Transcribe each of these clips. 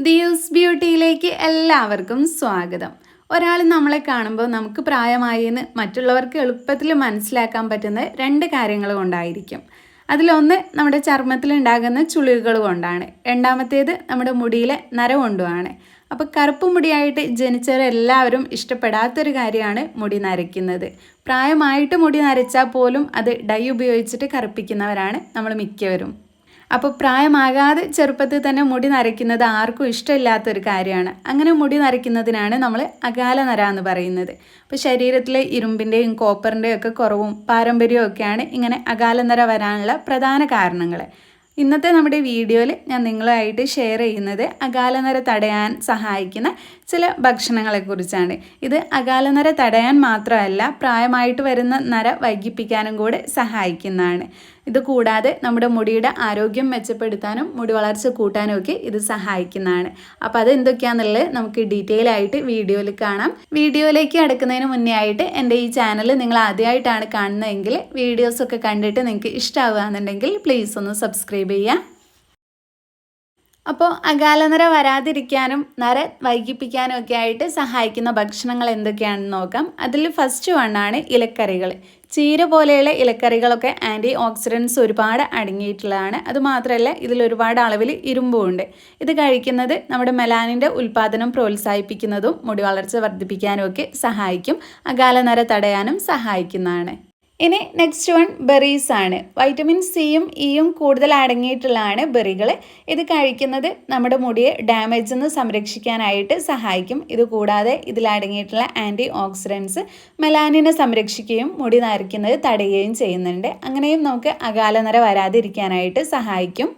ദിയൂസ് ബ്യൂട്ടിയിലേക്ക് എല്ലാവർക്കും സ്വാഗതം. ഒരാൾ നമ്മളെ കാണുമ്പോൾ നമുക്ക് പ്രായമായെന്ന് മറ്റുള്ളവർക്ക് എളുപ്പത്തിൽ മനസ്സിലാക്കാൻ പറ്റുന്ന രണ്ട് കാര്യങ്ങൾ കൊണ്ടായിരിക്കും. അതിലൊന്ന് നമ്മുടെ ചർമ്മത്തിലുണ്ടാകുന്ന ചുളിവുകൾ കൊണ്ടാണ്, രണ്ടാമത്തേത് നമ്മുടെ മുടിയിലെ നര കൊണ്ടുമാണ്. അപ്പോൾ കറുപ്പ് മുടിയായിട്ട് ജനിച്ചവരെല്ലാവരും ഇഷ്ടപ്പെടാത്തൊരു കാര്യമാണ് മുടി നരയ്ക്കുന്നത്. പ്രായമായിട്ട് മുടി നരച്ചാൽ പോലും അത് ഡൈ ഉപയോഗിച്ചിട്ട് കറുപ്പിക്കുന്നവരാണ് നമ്മൾ മിക്കവരും. അപ്പോൾ പ്രായമാകാതെ ചെറുപ്പത്തിൽ തന്നെ മുടി നരയ്ക്കുന്നത് ആർക്കും ഇഷ്ടമില്ലാത്തൊരു കാര്യമാണ്. അങ്ങനെ മുടി നരയ്ക്കുന്നതിനാണ് നമ്മൾ അകാല നര എന്ന് പറയുന്നത്. അപ്പോൾ ശരീരത്തിലെ ഇരുമ്പിൻ്റെയും കോപ്പറിൻ്റെയും ഒക്കെ കുറവും പാരമ്പര്യവും ഒക്കെയാണ് ഇങ്ങനെ അകാല നര വരാനുള്ള പ്രധാന കാരണങ്ങൾ. ഇന്നത്തെ നമ്മുടെ വീഡിയോയിൽ ഞാൻ നിങ്ങളുമായിട്ട് ഷെയർ ചെയ്യുന്നത് അകാലനര തടയാൻ സഹായിക്കുന്ന ചില ഭക്ഷണങ്ങളെക്കുറിച്ചാണ്. ഇത് അകാലനര തടയാൻ മാത്രമല്ല, പ്രായമായിട്ട് വരുന്ന നര വൈകിപ്പിക്കാനും കൂടെ സഹായിക്കുന്നതാണ്. ഇത് കൂടാതെ നമ്മുടെ മുടിയുടെ ആരോഗ്യം മെച്ചപ്പെടുത്താനും മുടി വളർച്ച കൂട്ടാനും ഒക്കെ ഇത് സഹായിക്കുന്നതാണ്. അപ്പോൾ അത് എന്തൊക്കെയാണെന്നുള്ളത് നമുക്ക് ഡീറ്റെയിൽ ആയിട്ട് വീഡിയോയിൽ കാണാം. വീഡിയോയിലേക്ക് അടുക്കുന്നതിന് മുന്നേ ആയിട്ട് എൻ്റെ ഈ ചാനൽ നിങ്ങൾ ആദ്യമായിട്ടാണ് കാണുന്നതെങ്കിൽ വീഡിയോസൊക്കെ കണ്ടിട്ട് നിങ്ങൾക്ക് ഇഷ്ടമാവുകയാണെന്നുണ്ടെങ്കിൽ പ്ലീസ് ഒന്ന് സബ്സ്ക്രൈബ് ചെയ്യുക. അപ്പോൾ അകാലനര വരാതിരിക്കാനും നര വൈകിപ്പിക്കാനും ഒക്കെ ആയിട്ട് സഹായിക്കുന്ന ഭക്ഷണങ്ങൾ എന്തൊക്കെയാണെന്ന് നോക്കാം. അതിൽ ഫസ്റ്റ് വണ്ണാണ് ഇലക്കറികൾ. ചീര പോലെയുള്ള ഇലക്കറികളൊക്കെ ആൻറ്റി ഓക്സിഡൻസ് ഒരുപാട് അടങ്ങിയിട്ടുള്ളതാണ്. അതുമാത്രമല്ല ഇതിൽ ഒരുപാട് അളവിൽ ഇരുമ്പും ഉണ്ട്. ഇത് കഴിക്കുന്നത് നമ്മുടെ മെലാനിൻ്റെ ഉൽപ്പാദനം പ്രോത്സാഹിപ്പിക്കുന്നതും മുടി വളർച്ച വർദ്ധിപ്പിക്കാനും ഒക്കെ സഹായിക്കും. അകാലനര തടയാനും സഹായിക്കുന്നതാണ്. ഇനി നെക്സ്റ്റ് വൺ ബെറീസ് ആണ്. വൈറ്റമിൻ സിയും ഇയും കൂടുതൽ അടങ്ങിയിട്ടുള്ളതാണ് ബെറികൾ. ഇത് കഴിക്കുന്നത് നമ്മുടെ മുടിയെ ഡാമേജിൽ നിന്ന് സംരക്ഷിക്കാനായിട്ട് സഹായിക്കും. ഇതുകൂടാതെ ഇതിൽ അടങ്ങിയിട്ടുള്ള ആൻറ്റി ഓക്സിഡൻസ് മെലാനിനെ സംരക്ഷിക്കുകയും മുടി നരയ്ക്കുന്നത് തടയുകയും ചെയ്യുന്നുണ്ട്. അങ്ങനെയും നമുക്ക് അകാലനര വരാതിരിക്കാനായിട്ട് സഹായിക്കും.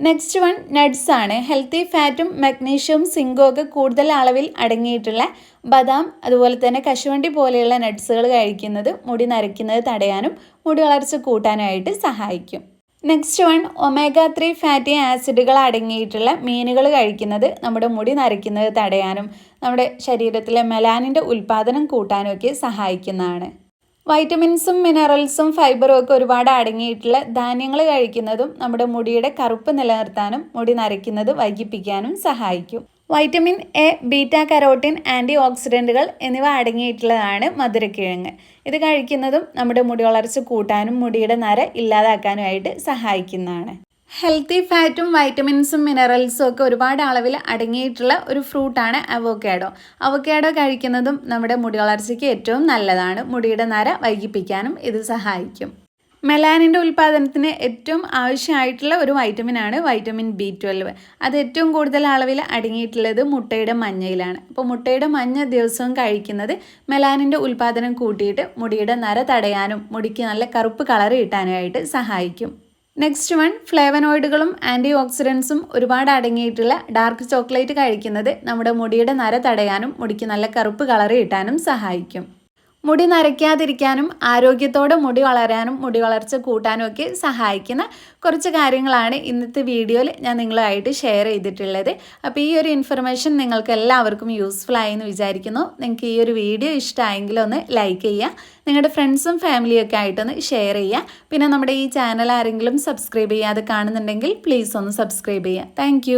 നെക്സ്റ്റ് വൺ നട്ട്സ് ആണ്. ഹെൽത്തി ഫാറ്റും മഗ്നീഷ്യവും സിങ്കും ഒക്കെ കൂടുതൽ അളവിൽ അടങ്ങിയിട്ടുള്ള ബദാം അതുപോലെ തന്നെ കശുവണ്ടി പോലെയുള്ള നട്ട്സുകൾ കഴിക്കുന്നത് മുടി നരയ്ക്കുന്നത് തടയാനും മുടി വളർച്ച കൂട്ടാനായിട്ട് സഹായിക്കും. നെക്സ്റ്റ് വൺ ഒമേഗ 3 ഫാറ്റി ആസിഡുകൾ അടങ്ങിയിട്ടുള്ള മീനുകൾ കഴിക്കുന്നത് നമ്മുടെ മുടി നരയ്ക്കുന്നത് തടയാനും നമ്മുടെ ശരീരത്തിലെ മെലാനിൻ്റെ ഉൽപ്പാദനം കൂട്ടാനും ഒക്കെ സഹായിക്കുന്നതാണ്. വൈറ്റമിൻസും മിനറൽസും ഫൈബറും ഒക്കെ ഒരുപാട് അടങ്ങിയിട്ടുള്ള ധാന്യങ്ങൾ കഴിക്കുന്നതും നമ്മുടെ മുടിയുടെ കറുപ്പ് നിലനിർത്താനും മുടി നരയ്ക്കുന്നത് വൈകിപ്പിക്കാനും സഹായിക്കും. Vitamin A, beta carotene, anti ഓക്സിഡൻറ്റുകൾ എന്നിവ അടങ്ങിയിട്ടുള്ളതാണ് മധുരക്കിഴങ്ങ്. ഇത് കഴിക്കുന്നതും നമ്മുടെ മുടി വളർച്ച കൂട്ടാനും മുടിയുടെ നര ഇല്ലാതാക്കാനുമായിട്ട് സഹായിക്കുന്നതാണ്. ഹെൽത്തി ഫാറ്റും വൈറ്റമിൻസും മിനറൽസും ഒക്കെ ഒരുപാട് അളവിൽ അടങ്ങിയിട്ടുള്ള ഒരു ഫ്രൂട്ടാണ് അവോക്കാഡോ. അവോക്കാഡോ കഴിക്കുന്നതും നമ്മുടെ മുടി വളർച്ചയ്ക്ക് ഏറ്റവും നല്ലതാണ്. മുടിയുടെ നര വൈകിപ്പിക്കാനും ഇത് സഹായിക്കും. മെലാനിൻ്റെ ഉൽപ്പാദനത്തിന് ഏറ്റവും ആവശ്യമായിട്ടുള്ള ഒരു വൈറ്റമിനാണ് വൈറ്റമിൻ B12. അത് ഏറ്റവും കൂടുതൽ അളവിൽ അടങ്ങിയിട്ടുള്ളത് മുട്ടയുടെ മഞ്ഞയിലാണ്. അപ്പോൾ മുട്ടയുടെ മഞ്ഞ ദിവസവും കഴിക്കുന്നത് മെലാനിൻ്റെ ഉൽപ്പാദനം കൂട്ടിയിട്ട് മുടിയുടെ നര തടയാനും മുടിക്ക് നല്ല കറുപ്പ് കളർ കിട്ടാനുമായിട്ട് സഹായിക്കും. നെക്സ്റ്റ് വൺ ഫ്ലേവനോയിഡുകളും ആൻറ്റി ഓക്സിഡൻസും ഒരുപാട് അടങ്ങിയിട്ടുള്ള ഡാർക്ക് ചോക്ലേറ്റ് കഴിക്കുന്നത് നമ്മുടെ മുടിയുടെ നര തടയാനും മുടിക്ക് നല്ല കറുപ്പ് കളർ കിട്ടാനും സഹായിക്കും. മുടി നരയ്ക്കാതിരിക്കാനും ആരോഗ്യത്തോടെ മുടി വളരാനും മുടി വളർച്ച കൂട്ടാനും ഒക്കെ സഹായിക്കുന്ന കുറച്ച് കാര്യങ്ങളാണ് ഇന്നത്തെ വീഡിയോയിൽ ഞാൻ നിങ്ങളുമായിട്ട് ഷെയർ ചെയ്തിട്ടുള്ളത്. അപ്പോൾ ഈ ഒരു ഇൻഫർമേഷൻ നിങ്ങൾക്ക് എല്ലാവർക്കും യൂസ്ഫുൾ ആയി എന്ന് വിചാരിക്കുന്നു. നിങ്ങൾക്ക് ഈ ഒരു വീഡിയോ ഇഷ്ടമായെങ്കിൽ ഒന്ന് ലൈക്ക് ചെയ്യുക, നിങ്ങളുടെ ഫ്രണ്ട്സും ഫാമിലിയും ഒക്കെ ആയിട്ടൊന്ന് ഷെയർ ചെയ്യുക. പിന്നെ നമ്മുടെ ഈ ചാനൽ ആരെങ്കിലും സബ്സ്ക്രൈബ് ചെയ്യാതെ കാണുന്നുണ്ടെങ്കിൽ പ്ലീസ് ഒന്ന് സബ്സ്ക്രൈബ് ചെയ്യുക. താങ്ക്